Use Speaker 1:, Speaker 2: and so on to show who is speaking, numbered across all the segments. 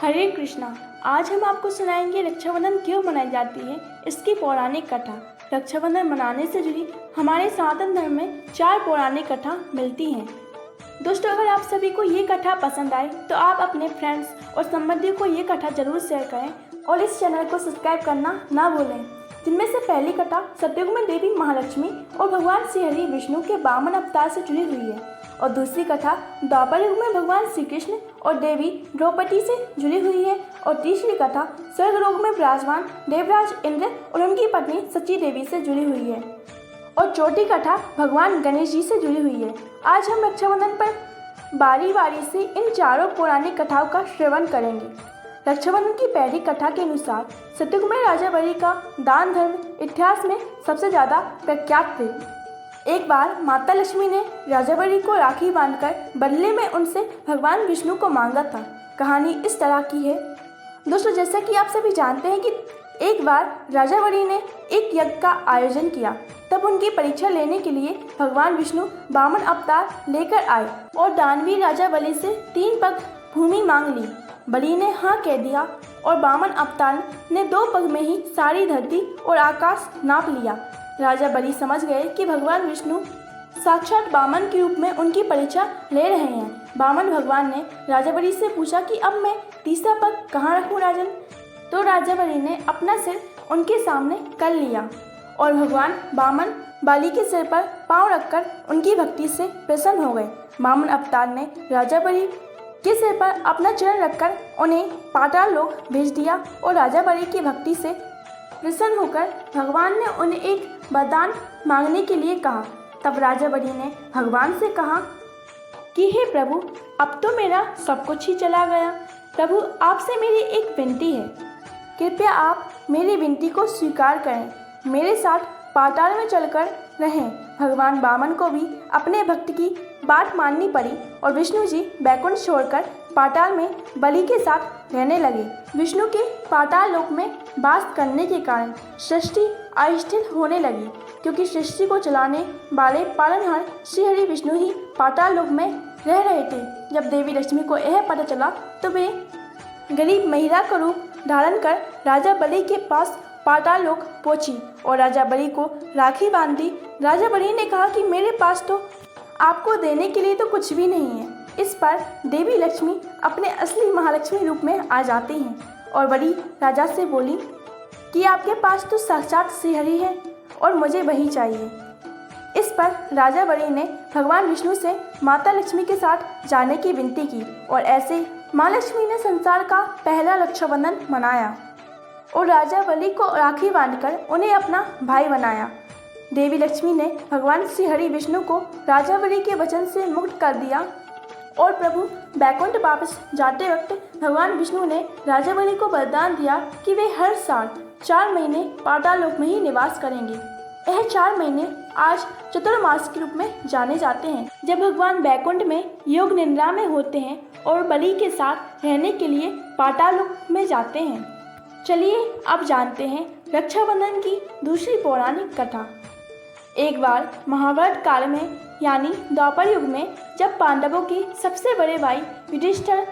Speaker 1: हरे कृष्णा। आज हम आपको सुनाएंगे रक्षाबंधन क्यों मनाई जाती है, इसकी पौराणिक कथा। रक्षाबंधन मनाने से जुड़ी हमारे सनातन धर्म में 4 पौराणिक कथा मिलती हैं। दोस्तों, अगर आप सभी को ये कथा पसंद आए तो आप अपने फ्रेंड्स और संबंधियों को ये कथा जरूर शेयर करें और इस चैनल को सब्सक्राइब करना ना भूलें। जिनमें से पहली कथा सतयुग में देवी महालक्ष्मी और भगवान श्री हरि विष्णु के वामन अवतार से जुड़ी हुई है और दूसरी कथा द्वापर युग में भगवान श्री कृष्ण और देवी द्रौपदी से जुड़ी हुई है और तीसरी कथा स्वर्गलोक में विराजमान देवराज इंद्र और उनकी पत्नी सची देवी से जुड़ी हुई है और चौथी कथा भगवान गणेश जी से जुड़ी हुई है। आज हम रक्षाबंधन पर बारी बारी से इन चारों पौराणिक कथाओं का श्रवण करेंगे। रक्षाबंधन की पहली कथा के अनुसार सतयुग में राजा बलि का दान धर्म इतिहास में सबसे ज़्यादा प्रख्यात थे। एक बार माता लक्ष्मी ने राजा बलि को राखी बांधकर बदले में उनसे भगवान विष्णु को मांगा था। कहानी इस तरह की है। दोस्तों, जैसा कि आप सभी जानते हैं कि एक बार राजा बलि ने एक यज्ञ का आयोजन किया। तब उनकी परीक्षा लेने के लिए भगवान विष्णु वामन अवतार लेकर आए और दानवीर राजा बलि से 3 पग भूमि मांग ली। बलि ने हाँ कह दिया और वामन अवतार ने 2 पग में ही सारी धरती और आकाश नाप लिया। राजा बलि समझ गए कि भगवान विष्णु साक्षात वामन के रूप में उनकी परीक्षा ले रहे हैं। वामन भगवान ने राजा बलि से पूछा कि अब मैं तीसरा पग कहाँ रखूँ राजन। तो राजा बलि ने अपना सिर उनके सामने कर लिया और भगवान वामन बलि के सिर पर पाँव रखकर उनकी भक्ति से प्रसन्न हो गए। वामन अवतार ने राजा बलि के सिर पर अपना चरण रखकर उन्हें पाताल लोक भेज दिया और राजा बलि की भक्ति से प्रसन्न होकर भगवान ने उन्हें एक वरदान मांगने के लिए कहा। तब राजा बलि ने भगवान से कहा कि हे प्रभु, अब तो मेरा सब कुछ ही चला गया। प्रभु, आपसे मेरी एक विनती है, कृपया आप मेरी विनती को स्वीकार करें, मेरे साथ पाताल में चलकर रहें। भगवान वामन को भी अपने भक्त की बात माननी पड़ी और विष्णु जी बैकुंठ छोड़कर पाताल में बलि के साथ रहने लगे। विष्णु के पाताल लोक में वास करने के कारण सृष्टि अस्थिर होने लगी, क्योंकि सृष्टि को चलाने वाले पालनहार श्री हरि विष्णु ही पाताल लोक में रह रहे थे। जब देवी लक्ष्मी को यह पता चला तो वे गरीब महिला का रूप धारण कर राजा बलि के पास पाताल लोक पहुंची और राजा बलि को राखी बांध दी। राजा बलि ने कहा कि मेरे पास तो आपको देने के लिए तो कुछ भी नहीं है। इस पर देवी लक्ष्मी अपने असली महालक्ष्मी रूप में आ जाती हैं और बलि राजा से बोली कि आपके पास तो साक्षात श्री हरि है और मुझे वही चाहिए। इस पर राजा बलि ने भगवान विष्णु से माता लक्ष्मी के साथ जाने की विनती की और ऐसे माँ लक्ष्मी ने संसार का पहला रक्षाबंधन मनाया और राजा बलि को राखी बांधकर उन्हें अपना भाई बनाया। देवी लक्ष्मी ने भगवान श्री हरि विष्णु को राजा बलि के वचन से मुक्त कर दिया और प्रभु बैकुंठ वापस जाते वक्त भगवान विष्णु ने राजा बलि को वरदान दिया कि वे हर साल 4 महीने पाताल लोक में ही निवास करेंगे। यह 4 महीने आज चतुर्मास के रूप में जाने जाते हैं, जब भगवान बैकुंठ में योग निद्रा में होते हैं और बलि के साथ रहने के लिए पाताल लोक में जाते हैं। चलिए अब जानते हैं रक्षाबंधन की दूसरी पौराणिक कथा। एक बार महाभारत काल में यानी द्वापर युग में जब पांडवों के सबसे बड़े भाई युधिष्ठिर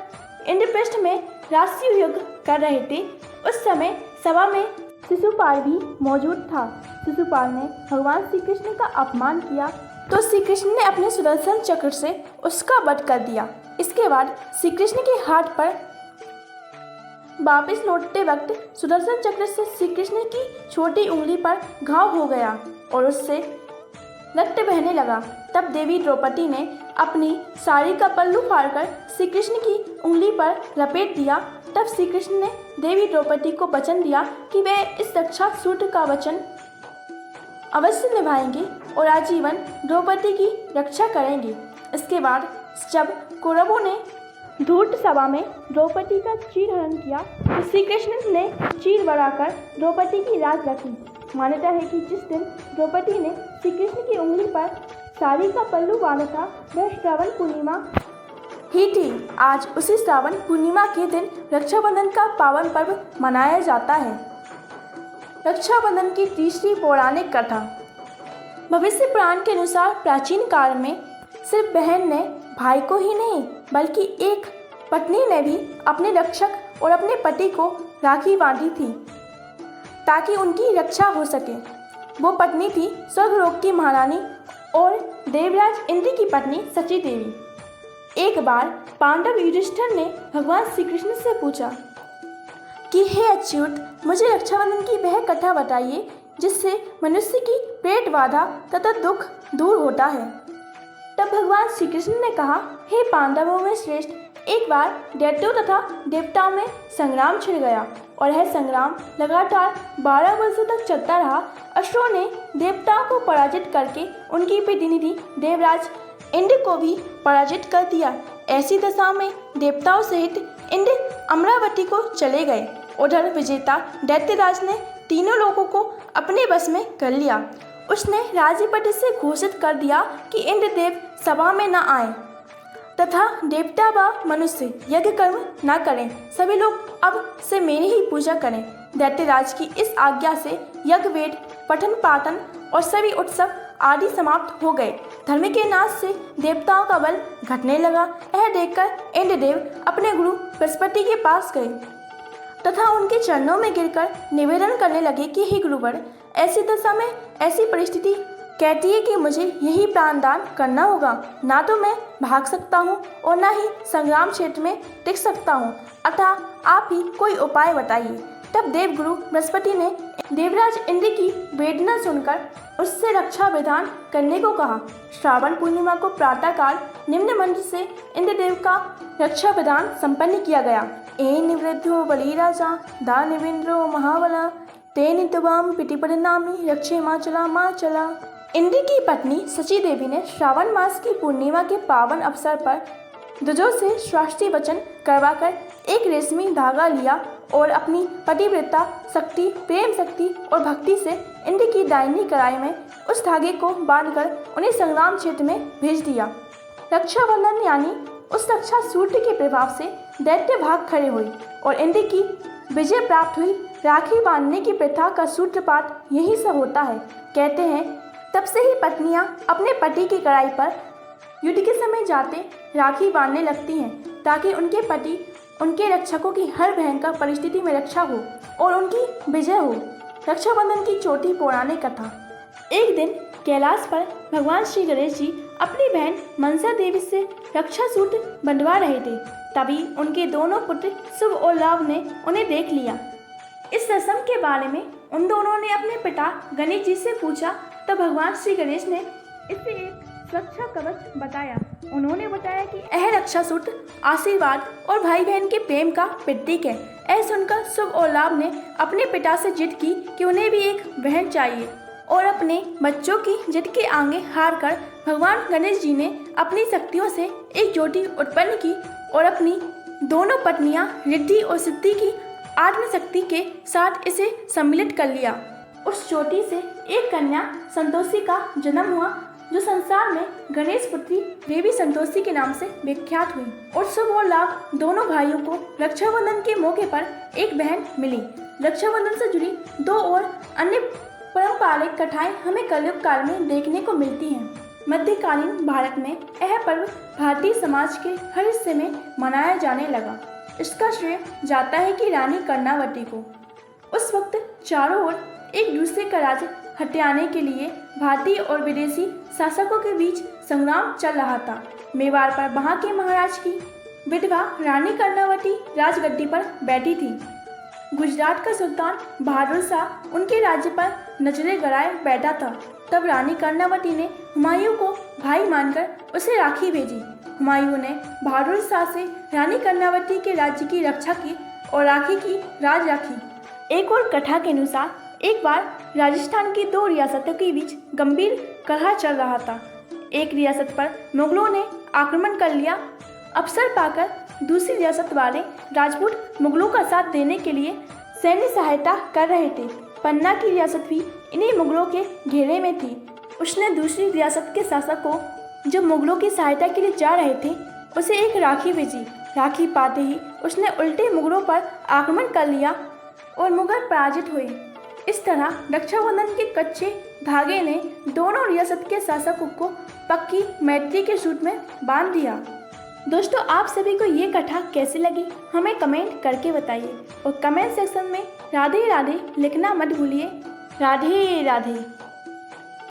Speaker 1: इंद्रप्रस्थ में राजसूय युद्ध कर रहे थे, उस समय सभा में शिशुपाल भी मौजूद था। शिशुपाल ने भगवान श्री कृष्ण का अपमान किया तो श्री कृष्ण ने अपने सुदर्शन चक्र से उसका वध कर दिया। इसके बाद श्री कृष्ण के हाथ पर वापस लौटते वक्त सुदर्शन चक्र से श्री कृष्ण की छोटी उंगली पर घाव हो गया और उससे रक्त बहने लगा। तब देवी द्रौपदी ने अपनी साड़ी का पल्लू फाड़कर श्री कृष्ण की उंगली पर लपेट दिया। तब श्री कृष्ण ने देवी द्रौपदी को वचन दिया कि वे इस रक्षा सूत्र का वचन अवश्य निभाएंगे और आजीवन द्रौपदी की रक्षा करेंगे। इसके बाद जब कौरवों ने धूर्त सभा में द्रौपदी का चीरहरण किया तो श्री कृष्ण ने चीर बढ़ाकर द्रौपदी की लाज रखी। मान्यता है कि जिस दिन द्रौपदी ने श्री कृष्ण की उंगली पर साड़ी का पल्लू बांधा था वह श्रावण पूर्णिमा ही थी। आज उसी श्रावण पूर्णिमा के दिन रक्षाबंधन का पावन पर्व मनाया जाता है। रक्षाबंधन की तीसरी पौराणिक कथा। भविष्य पुराण के अनुसार प्राचीन काल में सिर्फ बहन ने भाई को ही नहीं बल्कि एक पत्नी ने भी अपने रक्षक और अपने पति को राखी बांधी थी ताकि उनकी रक्षा हो सके। वो पत्नी थी स्वर्गलोक की महारानी और देवराज इंद्र की पत्नी सची देवी। एक बार पांडव युधिष्ठिर ने भगवान श्री कृष्ण से पूछा कि हे अच्युत, मुझे रक्षाबंधन की वह कथा बताइए जिससे मनुष्य की पेट बाधा तथा दुख दूर होता है। तब भगवान श्री कृष्ण ने कहा, हे पांडवों में श्रेष्ठ, एक बार दैत्यों तथा देवताओं में संग्राम छिड़ गया और यह संग्राम लगातार 12 वर्षों तक चलता रहा। असुरों ने देवताओं को पराजित करके उनकी प्रतिनिधि देवराज इंद्र को भी पराजित कर दिया। ऐसी दशा में देवताओं सहित इंद्र अमरावती को चले गए। उधर विजेता दैत्यराज ने तीनों लोगों को अपने बस में कर लिया। उसने राज्यपति से घोषित कर दिया कि इंद्रदेव सभा में न आए तथा देवता व मनुष्य यज्ञ कर्म न करें। सभी लोग अब से मेरी ही पूजा करें। दैत्यराज की इस आज्ञा से यज्ञ, वेद, पठन पाठन और सभी उत्सव आदि समाप्त हो गए। धर्म के नाश से देवताओं का बल घटने लगा। यह देखकर इंद्रदेव अपने गुरु बृहस्पति के पास गए तथा उनके चरणों में गिरकर निवेदन करने लगे कि हे गुरुवर, ऐसी दशा में ऐसी परिस्थिति कहती है कि मुझे यही प्राणदान करना होगा। ना तो मैं भाग सकता हूँ और ना ही संग्राम क्षेत्र में टिक सकता हूँ, अतः आप ही कोई उपाय बताइए। तब देवगुरु बृहस्पति ने देवराज इंद्र की वेदना सुनकर उससे रक्षा विधान करने को कहा। श्रावण पूर्णिमा को प्रातःकाल निम्न मंत्र से इंद्रदेव का रक्षा विधान संपन्न किया गया। ए निवृद्धो बलिराजा दा निवेन्द्रो महाबला तेन तुवाम पितिपदनामी रक्षे माचला माचला। इंद्र की पत्नी सची देवी ने श्रावण मास की पूर्णिमा के पावन अवसर पर दुजों से स्वास्थ्य वचन करवाकर एक रेशमी धागा लिया और अपनी पतिव्रता शक्ति, प्रेम शक्ति और भक्ति से इंद्र की दाहिनी कलाई में उस धागे को बांधकर उन्हें संग्राम क्षेत्र में भेज दिया। रक्षाबंधन यानी उस रक्षा सूत्र के प्रभाव से दैत्य भाग खड़े हुए और इंद्र की विजय प्राप्त हुई। राखी बांधने की प्रथा का सूत्रपात यही सब होता है। कहते हैं तब से ही पत्नियां अपने पति की कलाई पर युद्ध के समय जाते राखी बांधने लगती हैं ताकि उनके पति, उनके रक्षकों की हर भयंकर परिस्थिति में रक्षा हो और उनकी विजय हो। रक्षाबंधन की चौथी पौराणिक कथा। एक दिन कैलाश पर भगवान श्री गणेश जी अपनी बहन मनसा देवी से रक्षा सूत्र बंधवा रहे थे। तभी उनके दोनों पुत्र शुभ और लाभ ने उन्हें देख लिया। इस रस्म के बारे में उन दोनों ने अपने पिता गणेश जी से पूछा। तब भगवान श्री गणेश ने इसे एक सुरक्षा कवच बताया। उन्होंने बताया कि यह रक्षा सूत्र आशीर्वाद और भाई बहन के प्रेम का प्रतीक है। ऐसा सुनकर शुभ और लाभ ने अपने पिता से जिद की कि उन्हें भी एक बहन चाहिए और अपने बच्चों की जिद के आगे हार कर भगवान गणेश जी ने अपनी शक्तियों से एक ज्योति उत्पन्न की और अपनी दोनों पत्नियां रिद्धि और सिद्धि की आत्मशक्ति के साथ इसे सम्मिलित कर लिया। उस ज्योति से एक कन्या संतोषी का जन्म हुआ जो संसार में गणेश पुत्री देवी संतोषी के नाम से विख्यात हुई। और शुभ और लाभ दोनों भाइयों को रक्षाबंधन के मौके पर एक बहन मिली। रक्षाबंधन से जुड़ी दो और अन्य पारंपरिक कथाएं हमें कलयुग काल में देखने को मिलती हैं। मध्यकालीन भारत में यह पर्व भारतीय समाज के हर हिस्से में मनाया जाने लगा। इसका श्रेय जाता है कि रानी कर्णावती को। उस वक्त चारों ओर एक दूसरे का राज्य हथियाने के लिए भारतीय और विदेशी शासकों के बीच संग्राम चल रहा था। मेवाड़ पर वहां के महाराज की विधवा रानी कर्णावती राजगद्दी पर बैठी थी। गुजरात का सुल्तान बहादुर शाह उनके राज्य पर नजरें गड़ाए बैठा था। तब रानी कर्णावती ने हुमायूं को भाई मानकर उसे राखी भेजी। हुमायूं ने बहादुर शाह से रानी कर्णावती के राज्य की रक्षा की और राखी की राज राखी। एक और कथा के अनुसार एक बार राजस्थान की दो रियासतों के बीच गंभीर कलह चल रहा था। एक रियासत पर मुगलों ने आक्रमण कर लिया। अवसर पाकर दूसरी रियासत वाले राजपूत मुगलों का साथ देने के लिए सैन्य सहायता कर रहे थे। पन्ना की रियासत भी इन्हीं मुगलों के घेरे में थी। उसने दूसरी रियासत के शासक को जो मुगलों की सहायता के लिए जा रहे थे उसे एक राखी भेजी। राखी पाते ही उसने उल्टे मुगलों पर आक्रमण कर लिया और मुगल पराजित हुए। इस तरह रक्षाबंधन के कच्चे धागे ने दोनों रियासत के शासकों को पक्की मैत्री के सूत्र में बांध दिया। दोस्तों, आप सभी को ये कथा कैसी लगी हमें कमेंट करके बताइए और कमेंट सेक्शन में राधे राधे लिखना मत भूलिए। राधे राधे।